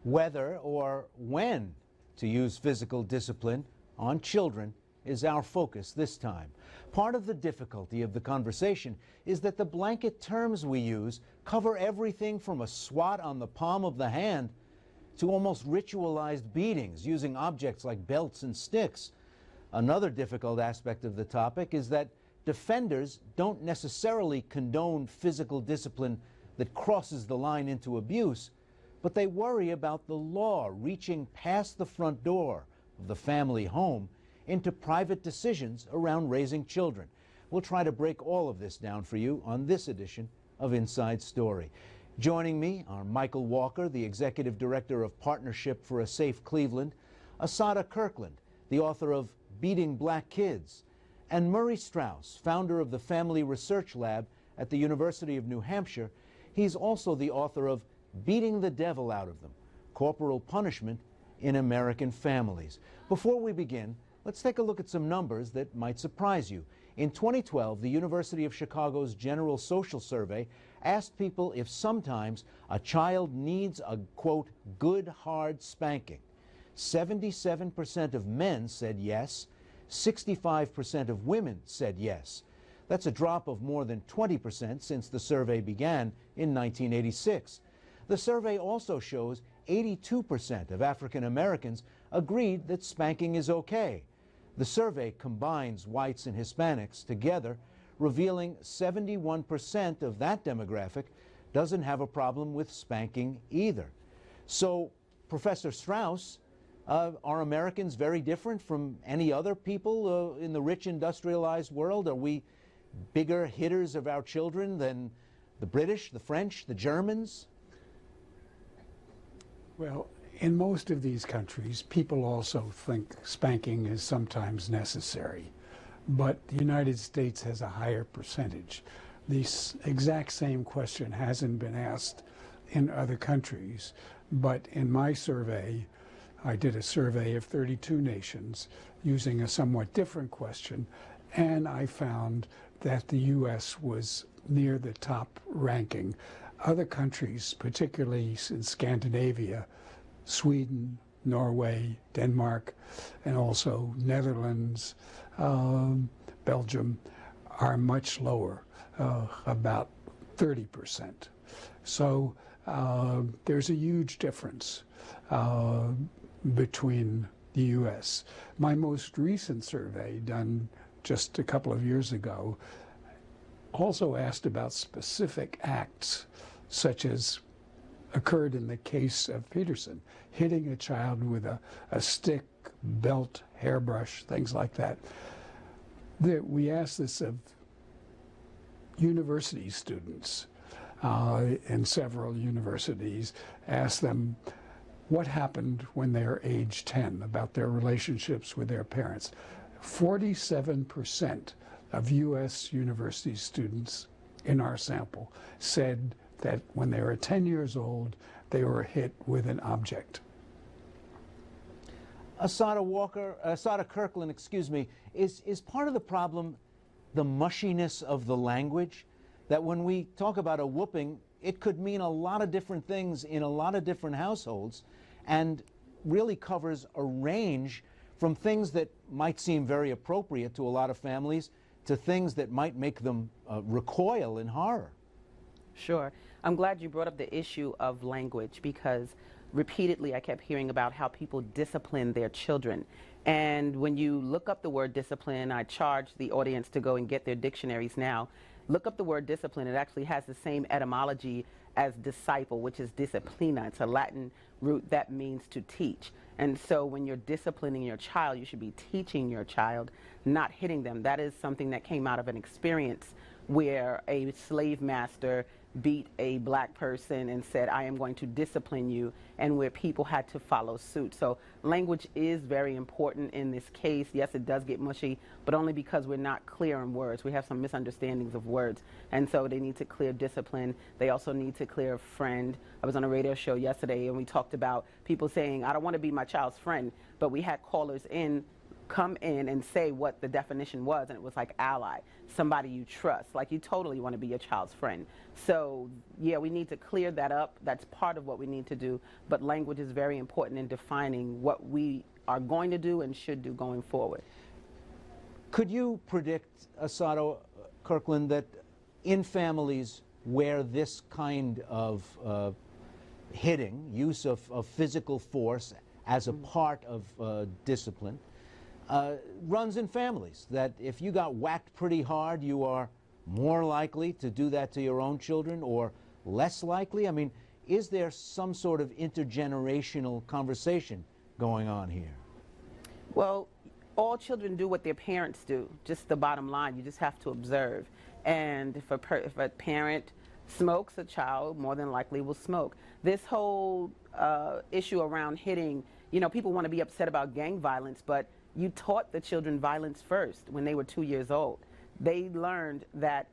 Whether or when to use physical discipline on children is our focus this time. Part of the difficulty of the conversation is that the blanket terms we use cover everything from a swat on the palm of the hand to almost ritualized beatings using objects like belts and sticks. Another difficult aspect of the topic is that defenders don't necessarily condone physical discipline that crosses the line into abuse, but they worry about the law reaching past the front door of the family home into private decisions around raising children. We'll try to break all of this down for you on this edition of Inside Story. Joining me are Michael Walker, the Executive Director of Partnership for a Safe Cleveland, Asadah Kirkland, the author of Beating Black Kids, and Murray Strauss, founder of the Family Research Lab at the University of New Hampshire. He's also the author of Beating the Devil Out of Them, Corporal Punishment in American Families. Before we begin, let's take a look at some numbers that might surprise you. In 2012, the University of Chicago's General Social Survey asked people if sometimes a child needs a, quote, good hard spanking. 77% of men said yes, 65% of women said yes. That's a drop of more than 20% since the survey began in 1986. The survey also shows 82% of African Americans agreed that spanking is okay. The survey combines whites and Hispanics together, revealing 71% of that demographic doesn't have a problem with spanking either. So, Professor Strauss, are Americans very different from any other people in the rich industrialized world? Are we bigger hitters of our children than the British, the French, the Germans? Well, in most of these countries, people also think spanking is sometimes necessary, but the United States has a higher percentage. This exact same question hasn't been asked in other countries, but in my survey, I did a survey of 32 nations using a somewhat different question, and I found that the U.S. was near the top ranking. Other countries, particularly in Scandinavia, Sweden, Norway, Denmark, and also Netherlands, Belgium, are much lower, about 30%. So there's a huge difference between the U.S. My most recent survey, done just a couple of years ago, also asked about specific acts, such as occurred in the case of Peterson, hitting a child with a stick, belt, hairbrush, things like that. We asked this of university students in several universities, asked them what happened when they were age 10, about their relationships with their parents. 47% of U.S. university students in our sample said that when they were 10 years old, they were hit with an object. Asadah Kirkland, excuse me, is part of the problem the mushiness of the language? That when we talk about a whooping, it could mean a lot of different things in a lot of different households, and really covers a range from things that might seem very appropriate to a lot of families to things that might make them recoil in horror. Sure. I'm glad you brought up the issue of language, because repeatedly I kept hearing about how people discipline their children. And when you look up the word discipline, I charge the audience to go and get their dictionaries now. Look up the word discipline. It actually has the same etymology as disciple, which is disciplina. It's a Latin root that means to teach. And so when you're disciplining your child, you should be teaching your child, not hitting them. That is something that came out of an experience where a slave master beat a black person and said, I am going to discipline you, and where people had to follow suit. So language is very important in this case. Yes, it does get mushy, but only because we're not clear in words. We have some misunderstandings of words, and so they need to clear discipline. They also need to clear friend. I was on a radio show yesterday, and we talked about people saying, I don't want to be my child's friend, but we had callers in come in and say what the definition was, and it was like ally, somebody you trust, like you totally want to be your child's friend. So yeah, we need to clear that up. That's part of what we need to do, but language is very important in defining what we are going to do and should do going forward. Could you predict, Asadah Kirkland, that in families where this kind of hitting, use of physical force as a part of discipline, runs in families, that if you got whacked pretty hard, you are more likely to do that to your own children, or less likely? I mean, is there some sort of intergenerational conversation going on here? Well, all children do what their parents do, just the bottom line. You just have to observe. And if a parent smokes, a child more than likely will smoke. This whole issue around hitting, you know, people want to be upset about gang violence, but you taught the children violence first when they were 2 years old. They learned that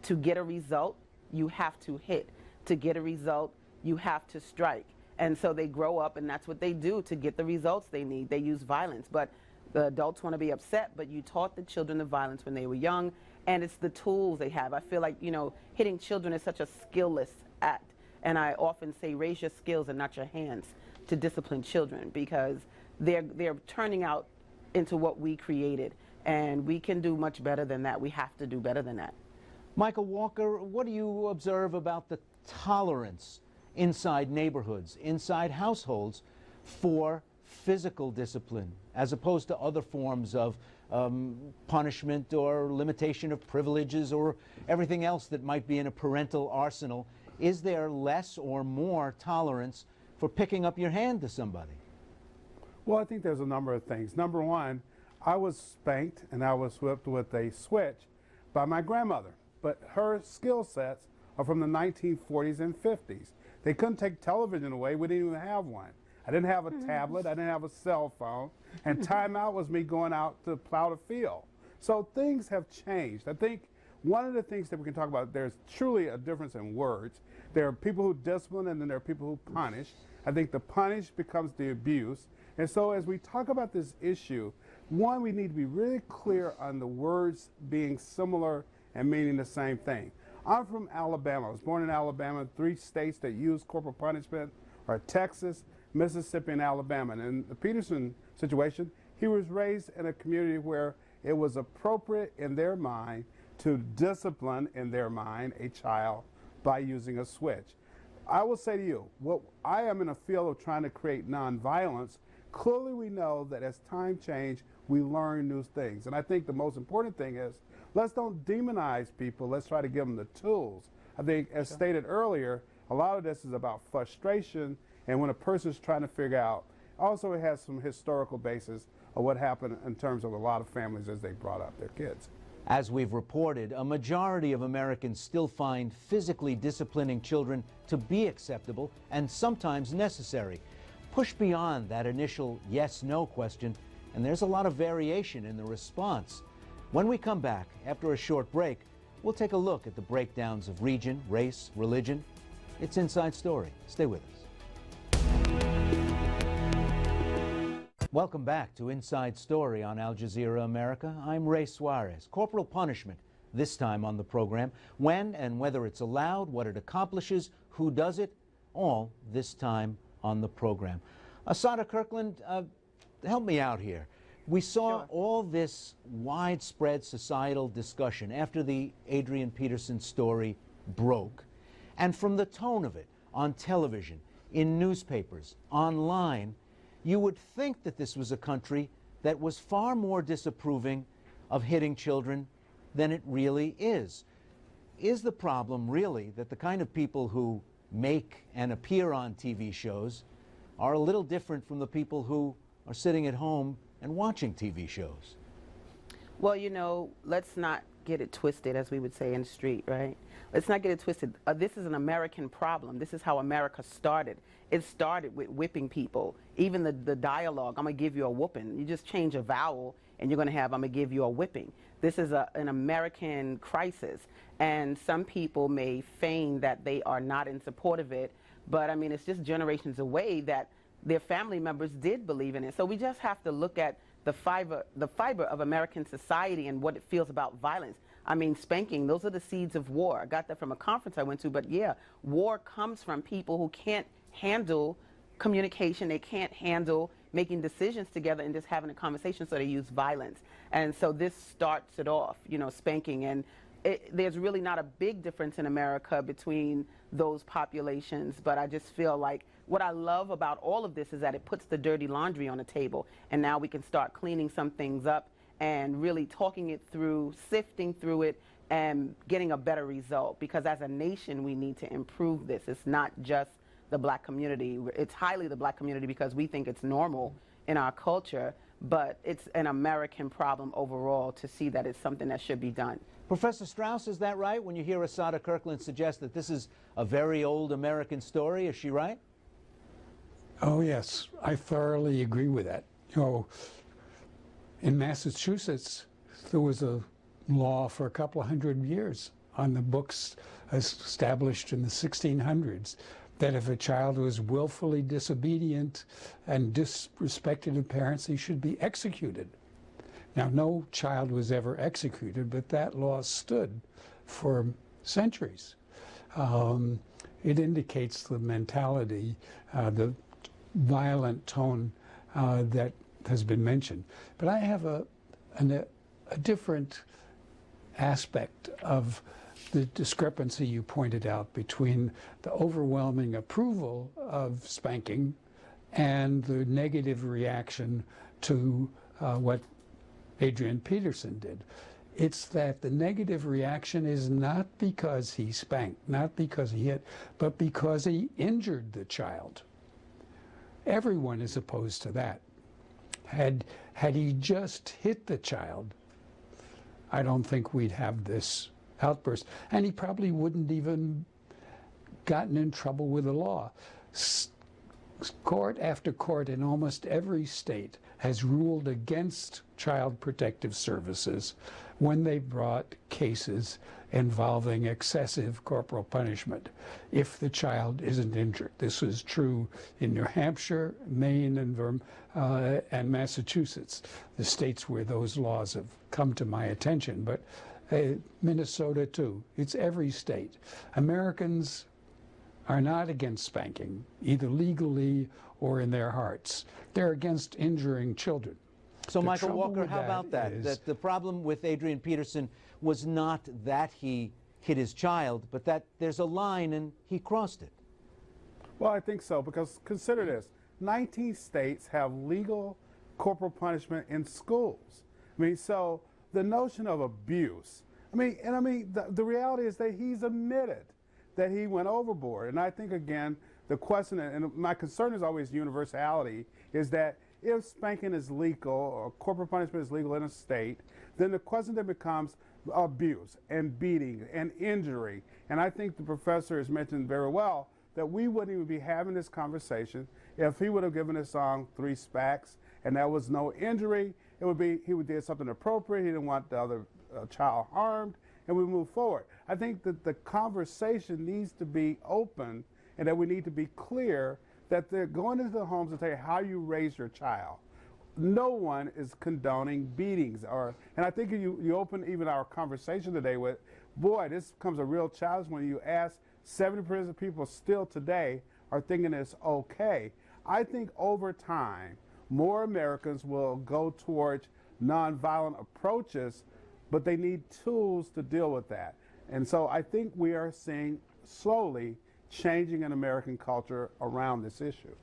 to get a result, you have to hit. To get a result, you have to strike. And so they grow up, and that's what they do to get the results they need. They use violence. But the adults want to be upset, but you taught the children the violence when they were young, and it's the tools they have. I feel like, you know, hitting children is such a skillless act. And I often say, raise your skills and not your hands to discipline children, because they're turning out into what we created, and we can do much better than that. We have to do better than that. Michael Walker, what do you observe about the tolerance inside neighborhoods, inside households, for physical discipline as opposed to other forms of punishment or limitation of privileges or everything else that might be in a parental arsenal? Is there less or more tolerance for picking up your hand to somebody? Well, I think there's a number of things. Number one, I was spanked and I was whipped with a switch by my grandmother, but her skill sets are from the 1940s and 50s. They couldn't take television away. We didn't even have one. I didn't have a tablet. I didn't have a cell phone. And timeout was me going out to plow the field. So things have changed. I think one of the things that we can talk about, there's truly a difference in words. There are people who discipline, and then there are people who punish. I think the punish becomes the abuse. And so as we talk about this issue, one, we need to be really clear on the words being similar and meaning the same thing. I'm from Alabama. I was born in Alabama. 3 states that use corporal punishment are Texas, Mississippi, and Alabama. And in the Peterson situation, he was raised in a community where it was appropriate in their mind to discipline, in their mind, a child by using a switch. I will say to you, what I am in a field of trying to create nonviolence. Clearly we know that as time changes, we learn new things. And I think the most important thing is, let's don't demonize people. Let's try to give them the tools. I think, as stated earlier, a lot of this is about frustration, and when a person's trying to figure out, also it has some historical basis of what happened in terms of a lot of families as they brought up their kids. As we've reported, a majority of Americans still find physically disciplining children to be acceptable and sometimes necessary. Push beyond that initial yes-no question, and there's a lot of variation in the response. When we come back, after a short break, we'll take a look at the breakdowns of region, race, religion. It's Inside Story. Stay with us. Welcome back to Inside Story on Al Jazeera America. I'm Ray Suarez. Corporal punishment, this time on the program. When and whether it's allowed, what it accomplishes, who does it, all this time on the program. Asadah Kirkland, help me out here. We saw all this widespread societal discussion after the Adrian Peterson story broke. And from the tone of it on television, in newspapers, online, you would think that this was a country that was far more disapproving of hitting children than it really is. Is the problem really that the kind of people who make and appear on TV shows are a little different from the people who are sitting at home and watching TV shows? Well, you know, let's not get it twisted, as we would say in the street, right? Let's not get it twisted. This is an American problem. This is how America started. It started with whipping people. Even the dialogue, I'm going to give you a whooping. You just change a vowel and you're going to have, I'm going to give you a whipping. This is an American crisis. And some people may feign that they are not in support of it, but I mean, it's just generations away that their family members did believe in it. So we just have to look at the fiber of American society and what it feels about violence. I mean, spanking, those are the seeds of war. I got that from a conference I went to, but yeah, war comes from people who can't handle communication, they can't handle making decisions together and just having a conversation, so they use violence. And so this starts it off, spanking. And there's really not a big difference in America between those populations, but I just feel like what I love about all of this is that it puts the dirty laundry on the table, and now we can start cleaning some things up and really talking it through, sifting through it, and getting a better result. Because as a nation, we need to improve this. It's not just the black community. It's highly the black community because we think it's normal in our culture, but it's an American problem overall to see that it's something that should be done. Professor Strauss, is that right? When you hear Asadah Kirkland suggest that this is a very old American story, is she right? Oh, yes, I thoroughly agree with that. In Massachusetts, there was a law for a couple of hundred years on the books established in the 1600s that if a child was willfully disobedient and disrespected of parents, he should be executed. Now, no child was ever executed, but that law stood for centuries. It indicates the mentality, the violent tone that has been mentioned. But I have a different aspect of the discrepancy you pointed out between the overwhelming approval of spanking and the negative reaction to what Adrian Peterson did. It's that the negative reaction is not because he spanked, not because he hit, but because he injured the child. Everyone is opposed to that. Had he just hit the child, I don't think we'd have this outburst. And he probably wouldn't even gotten in trouble with the law. Court after court in almost every state has ruled against Child Protective Services when they brought cases involving excessive corporal punishment if the child isn't injured. This was true in New Hampshire, Maine, and Massachusetts, the states where those laws have come to my attention, but Minnesota too. It's every state. Americans are not against spanking, either legally or in their hearts. They're against injuring children. So, Michael Walker, how about that? That the problem with Adrian Peterson was not that he hit his child, but that there's a line and he crossed it. Well, I think so, because consider this. 19 states have legal corporal punishment in schools. I mean, so the notion of abuse, the reality is that he's admitted that he went overboard. And I think, again, the question, and my concern is always universality, is that if spanking is legal or corporal punishment is legal in a state, then the question then becomes abuse and beating and injury. And I think the professor has mentioned very well that we wouldn't even be having this conversation if he would have given his song 3 smacks and there was no injury. It would be he did something appropriate. He didn't want the other child harmed, and we move forward. I think that the conversation needs to be open and that we need to be clear that they're going into the homes and tell you how you raise your child. No one is condoning beatings, and I think you open even our conversation today with, boy, this becomes a real challenge when you ask 70% of people still today are thinking it's okay. I think over time, more Americans will go towards nonviolent approaches, but they need tools to deal with that. And so I think we are seeing slowly changing in American culture around this issue.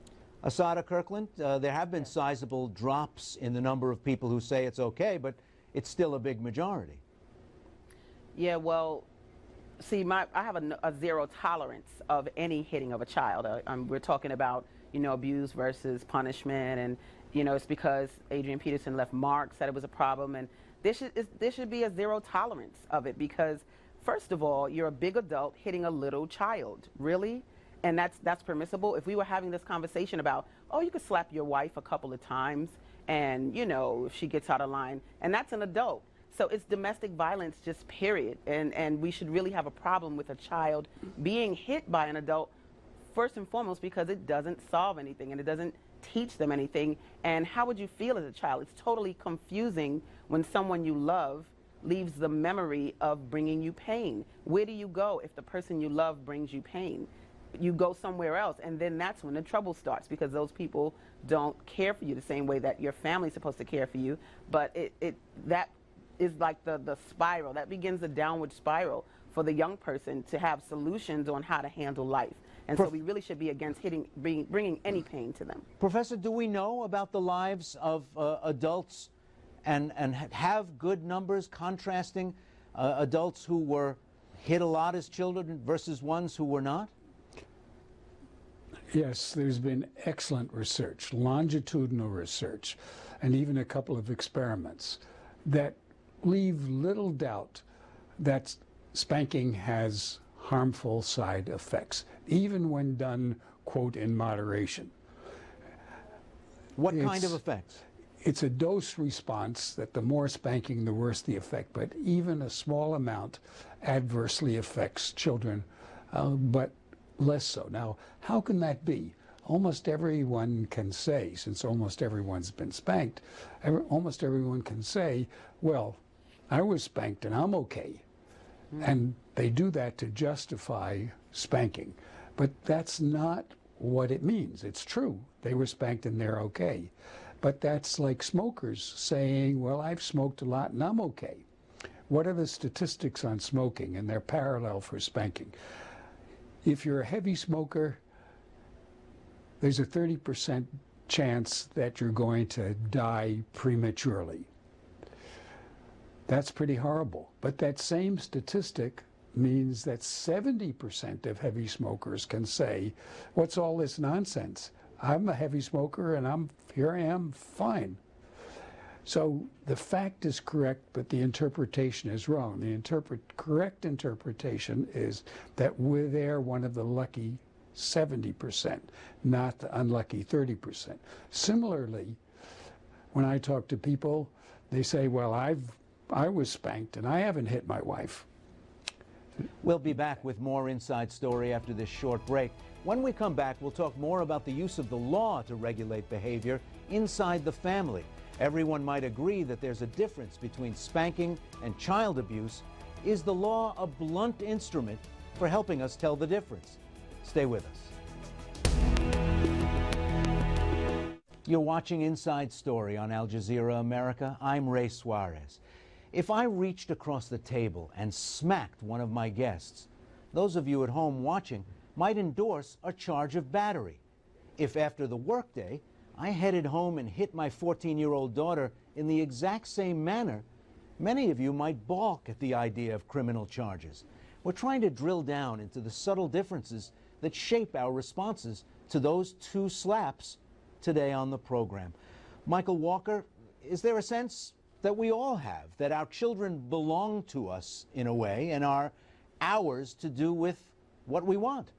Asadah Kirkland, there have been sizable drops in the number of people who say it's okay, but it's still a big majority. Yeah, well, see, I have a zero tolerance of any hitting of a child. We're talking about, abuse versus punishment, and, it's because Adrian Peterson left marks that it was a problem, and there should be a zero tolerance of it because, first of all, you're a big adult hitting a little child, really? And that's permissible? If we were having this conversation about, oh, you could slap your wife a couple of times and, if she gets out of line, and that's an adult. So it's domestic violence, just period. And we should really have a problem with a child being hit by an adult first and foremost because it doesn't solve anything and it doesn't teach them anything. And how would you feel as a child? It's totally confusing when someone you love leaves the memory of bringing you pain. Where do you go if the person you love brings you pain? You go somewhere else, and then that's when the trouble starts, because those people don't care for you the same way that your family's supposed to care for you. But that is like the spiral. That begins the downward spiral for the young person to have solutions on how to handle life. And so we really should be against bringing any pain to them. Professor, do we know about the lives of adults and have good numbers contrasting adults who were hit a lot as children versus ones who were not? Yes, there's been excellent research, longitudinal research, and even a couple of experiments that leave little doubt that spanking has harmful side effects, even when done, quote, in moderation. What kind of effects? It's a dose response that the more spanking, the worse the effect, but even a small amount adversely affects children, but less so. Now, how can that be? Almost everyone can say, since almost everyone's been spanked, almost everyone can say, well, I was spanked and I'm okay. And they do that to justify spanking. But that's not what it means. It's true. They were spanked and they're okay. But that's like smokers saying, well, I've smoked a lot and I'm okay. What are the statistics on smoking? And they're parallel for spanking. If you're a heavy smoker, there's a 30% chance that you're going to die prematurely. That's pretty horrible. But that same statistic means that 70% of heavy smokers can say, what's all this nonsense? I'm a heavy smoker and here I am fine. So the fact is correct, but the interpretation is wrong. The correct interpretation is that they're one of the lucky 70%, not the unlucky 30%. Similarly, when I talk to people, they say, well, I was spanked and I haven't hit my wife. We'll be back with more Inside Story after this short break. When we come back, we'll talk more about the use of the law to regulate behavior inside the family. Everyone might agree that there's a difference between spanking and child abuse. Is the law a blunt instrument for helping us tell the difference? Stay with us. You're watching Inside Story on Al Jazeera America. I'm Ray Suarez. If I reached across the table and smacked one of my guests, those of you at home watching might endorse a charge of battery. If after the workday, I headed home and hit my 14-year-old daughter in the exact same manner, many of you might balk at the idea of criminal charges. We're trying to drill down into the subtle differences that shape our responses to those two slaps today on the program. Michael Walker, is there a sense that we all have that our children belong to us in a way and are ours to do with what we want?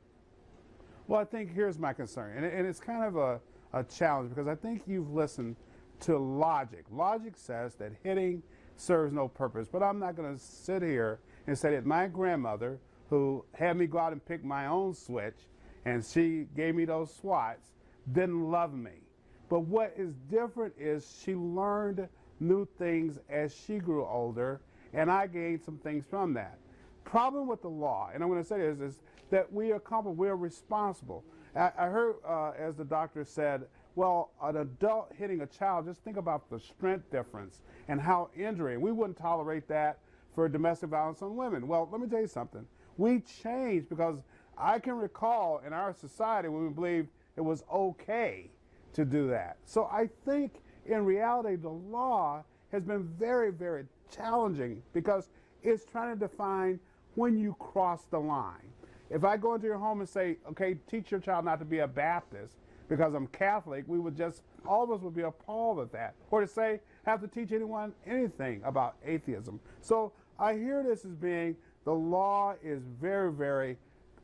Well, I think here's my concern, and it's kind of a challenge, because I think you've listened to logic. Logic says that hitting serves no purpose, but I'm not going to sit here and say that my grandmother, who had me go out and pick my own switch, and she gave me those swats, didn't love me. But what is different is she learned new things as she grew older, and I gained some things from that. Problem with the law, and I'm going to say this, is that we are responsible. I heard, as the doctor said, well, an adult hitting a child, just think about the strength difference and how injury, we wouldn't tolerate that for domestic violence on women. Well, let me tell you something. We changed, because I can recall in our society when we believed it was okay to do that. So I think in reality, the law has been very, very challenging, because it's trying to define when you cross the line. If I go into your home and say, okay, teach your child not to be a Baptist because I'm Catholic, we would just, all of us would be appalled at that. Or to say, have to teach anyone anything about atheism. So I hear this as being, the law is very, very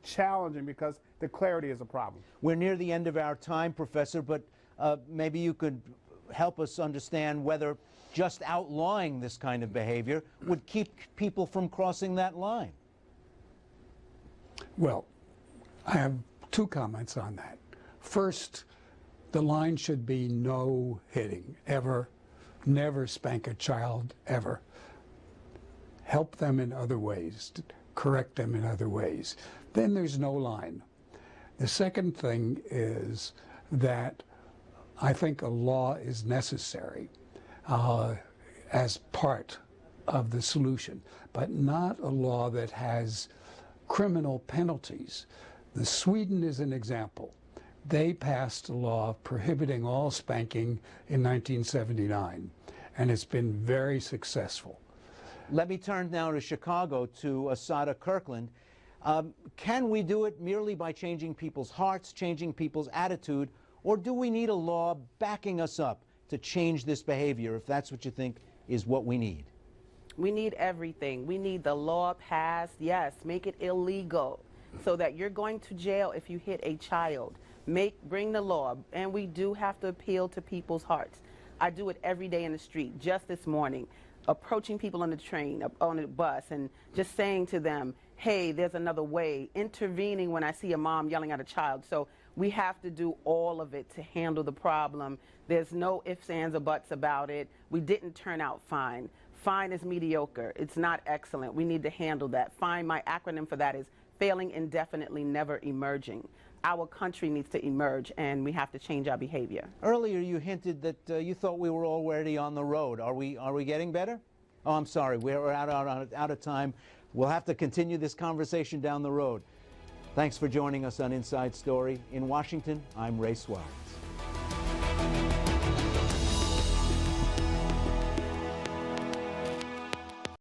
challenging because the clarity is a problem. We're near the end of our time, Professor, but maybe you could help us understand whether just outlawing this kind of behavior would keep people from crossing that line. Well, I have Two comments on that. First, the line should be no hitting, ever. Never spank a child, ever. Help them in other ways, correct them in other ways. Then there's no line. The second thing is that I think a law is necessary as part of the solution, but not a law that has criminal penalties. Sweden is an example. They passed a law prohibiting all spanking in 1979, and it's been very successful. Let me turn now to Chicago, to Asadah Kirkland. Can we do it merely by changing people's hearts, changing people's attitude, or do we need a law backing us up to change this behavior, if that's what you think is what we need? We need everything. We need the law passed, yes, make it illegal so that you're going to jail if you hit a child. Bring the law, and we do have to appeal to people's hearts. I do it every day in the street. Just this morning, approaching people on the train, on the bus, and just saying to them, hey, there's another way, intervening when I see a mom yelling at a child. So we have to do all of it to handle the problem. There's no ifs, ands, or buts about it. We didn't turn out fine. Fine is mediocre. It's not excellent. We need to handle that. Fine, my acronym for that is failing indefinitely, never emerging. Our country needs to emerge, and we have to change our behavior. Earlier you hinted that you thought we were already on the road. Are we getting better? Oh, I'm sorry, we're out of time. We'll have to continue this conversation down the road. Thanks for joining us on Inside Story. In Washington, I'm Ray Suarez.